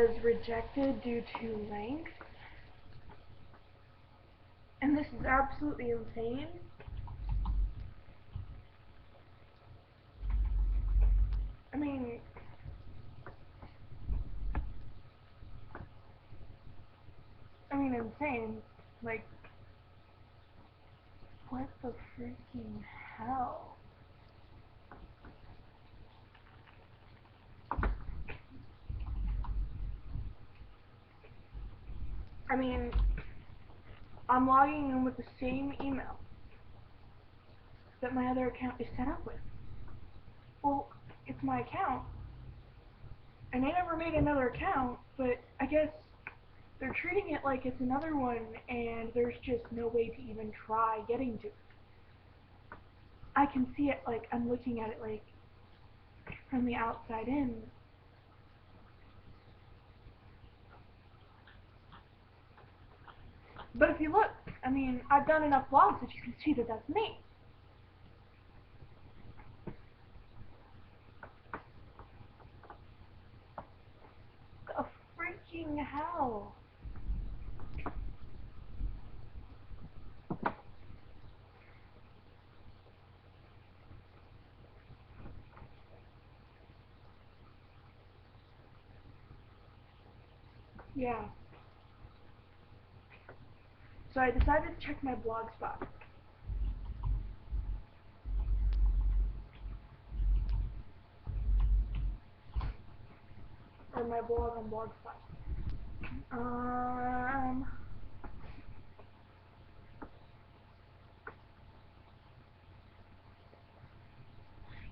was rejected due to length. And this is absolutely insane. I mean, insane. Like, what the freaking hell? I mean, I'm logging in with the same email that my other account is set up with. Well, it's my account, and they never made another account, but I guess they're treating it like it's another one, and there's just no way to even try getting to it. I can see it, like, I'm looking at it, like, from the outside in. But if you look, I mean, I've done enough vlogs that you can see that that's me. The freaking hell? Yeah. So I decided to check my Blogspot. Or my blog on Blogspot.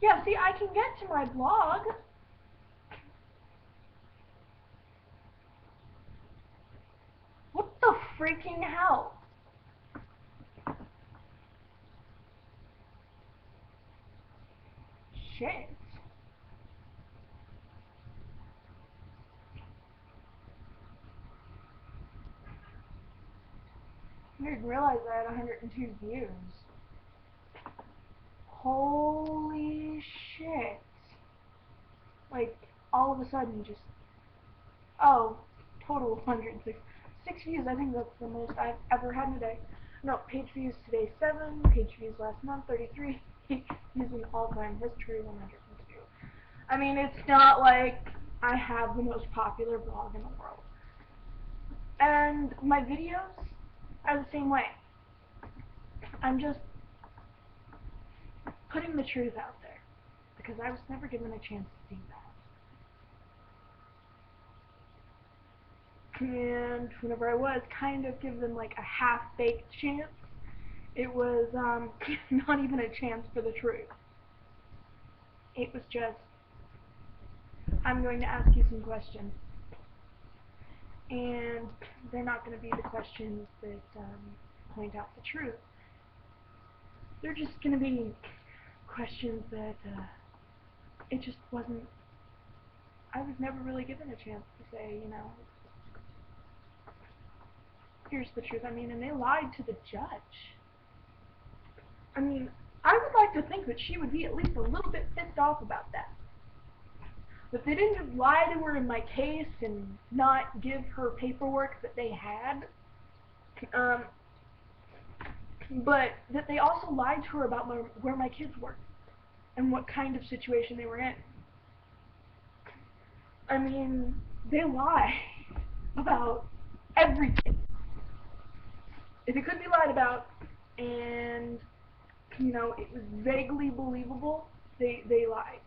Yeah, see, I can get to my blog. What the freaking hell? Shit. I didn't realize I had 102 views. Holy shit. Like, all of a sudden, just... Oh, total of 106. 6 views, I think that's the most I've ever had in a day. No, page views today 7, page views last month 33, page views in all-time history 102. I mean, it's not like I have the most popular blog in the world. And my videos are the same way. I'm just putting the truth out there, because I was never given a chance to do that. And whenever I was kind of given like a half-baked chance, it was not even a chance for the truth. It was just, I'm going to ask you some questions, and they're not going to be the questions that point out the truth. They're just going to be questions that it just wasn't, I was never really given a chance to say, you know, here's the truth. I mean, and they lied to the judge. I mean, I would like to think that she would be at least a little bit pissed off about that. But they didn't just lie to her in my case and not give her paperwork that they had, but that they also lied to her about where my kids were and what kind of situation they were in. I mean, they lie about everything. If it could be lied about and, you know, it was vaguely believable, they lied.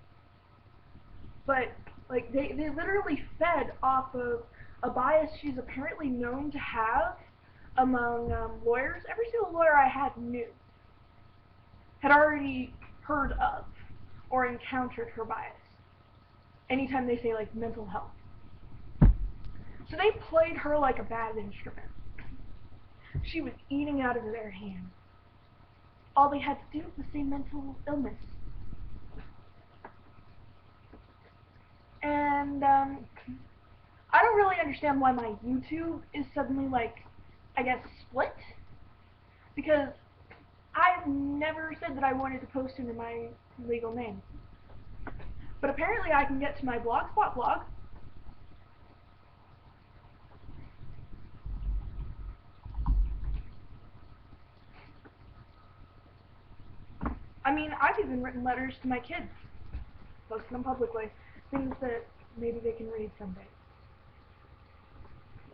But, like, they literally fed off of a bias she's apparently known to have among lawyers. Every single lawyer I had had already heard of or encountered her bias anytime they say, like, mental health. So they played her like a bad instrument. She was eating out of their hands. All they had to do was say mental illness. And I don't really understand why my YouTube is suddenly, like, I guess, split. Because I've never said that I wanted to post under my legal name. But apparently I can get to my Blogspot blog. mean, I've even written letters to my kids, posted them publicly, things that maybe they can read someday.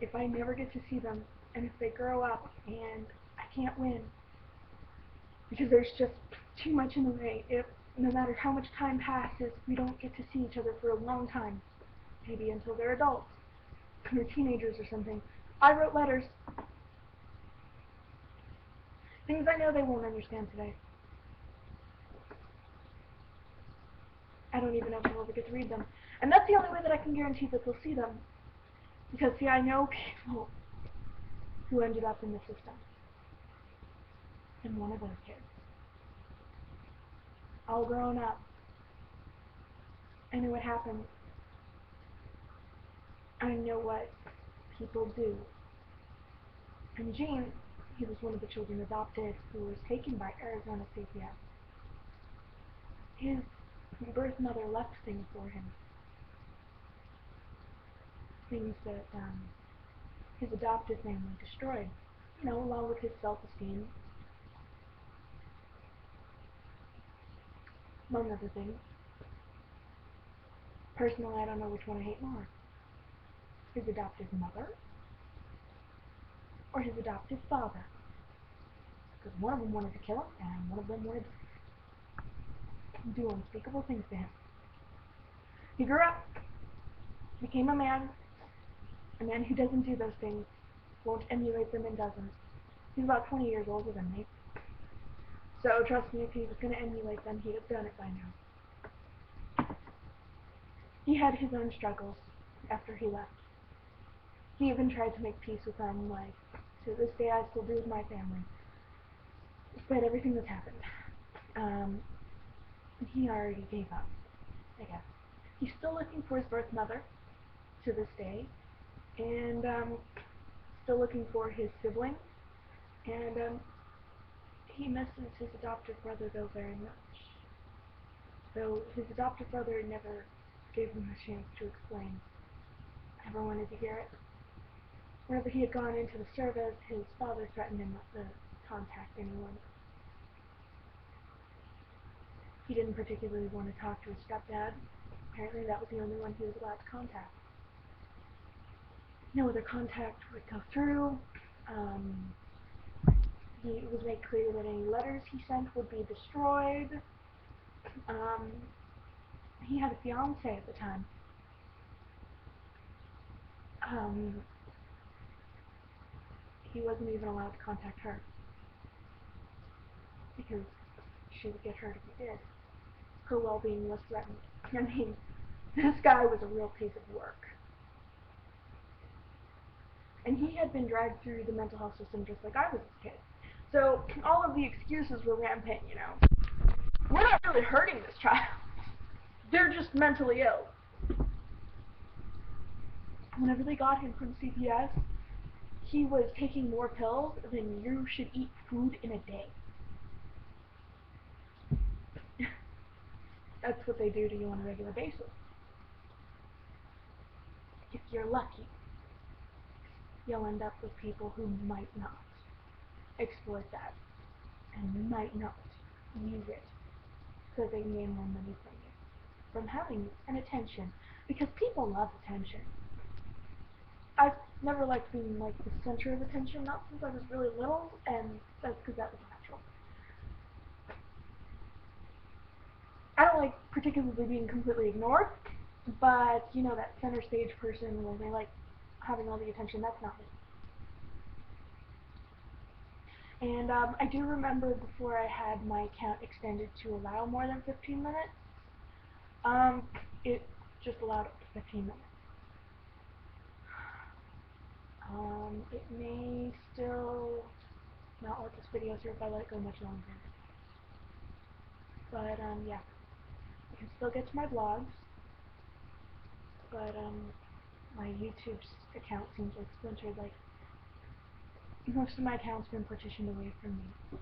If I never get to see them, and if they grow up and I can't win, because there's just too much in the way, if no matter how much time passes, we don't get to see each other for a long time, maybe until they're adults, or teenagers or something. I wrote letters. Things I know they won't understand today. I don't even know if I'll ever get to read them. And that's the only way that I can guarantee that they'll see them. Because, see, I know people who ended up in the system. And one of those kids. All grown up. I know what happens. I know what people do. And Gene, he was one of the children adopted who was taken by Arizona CPS. His birth mother left things for him. Things that his adoptive family destroyed. You know, along with his self-esteem. Among other things. Personally, I don't know which one I hate more. His adoptive mother or his adoptive father. Because one of them wanted to kill him, and one of them wanted to do unspeakable things to him. He grew up, became a man who doesn't do those things, won't emulate them and doesn't. He's about 20 years older than me. So trust me, if he was going to emulate them, he'd have done it by now. He had his own struggles after he left. He even tried to make peace with them, like, to this day I still do with my family, despite everything that's happened. He already gave up, I guess. He's still looking for his birth mother to this day, and still looking for his siblings, and he misses his adoptive brother, though, very much. Though his adoptive brother never gave him a chance to explain. Never wanted to hear it. Whenever he had gone into the service, his father threatened him not to contact anyone. He didn't particularly want to talk to his stepdad. Apparently that was the only one he was allowed to contact. No other contact would go through. It was made clear that any letters he sent would be destroyed. He had a fiancée at the time. He wasn't even allowed to contact her. Because she would get hurt if he did. Her well-being was threatened. I mean, this guy was a real piece of work. And he had been dragged through the mental health system just like I was as a kid. So all of the excuses were rampant, you know. We're not really hurting this child. They're just mentally ill. Whenever they got him from CPS, he was taking more pills than you should eat food in a day. That's what they do to you on a regular basis. If you're lucky, you'll end up with people who might not exploit that and might not use it so they can gain more money from you, from having an attention, because people love attention. I've never liked being like the center of attention, not since I was really little, and that's because that was natural. I don't like particularly being completely ignored, but you know, that center stage person where they like having all the attention, that's not me. And I do remember before I had my account extended to allow more than 15 minutes, it just allowed up to 15 minutes. It may still not let this video through if I let it go much longer. But yeah, I can still get to my blogs, but my YouTube account seems like splintered. Like, most of my account's been partitioned away from me.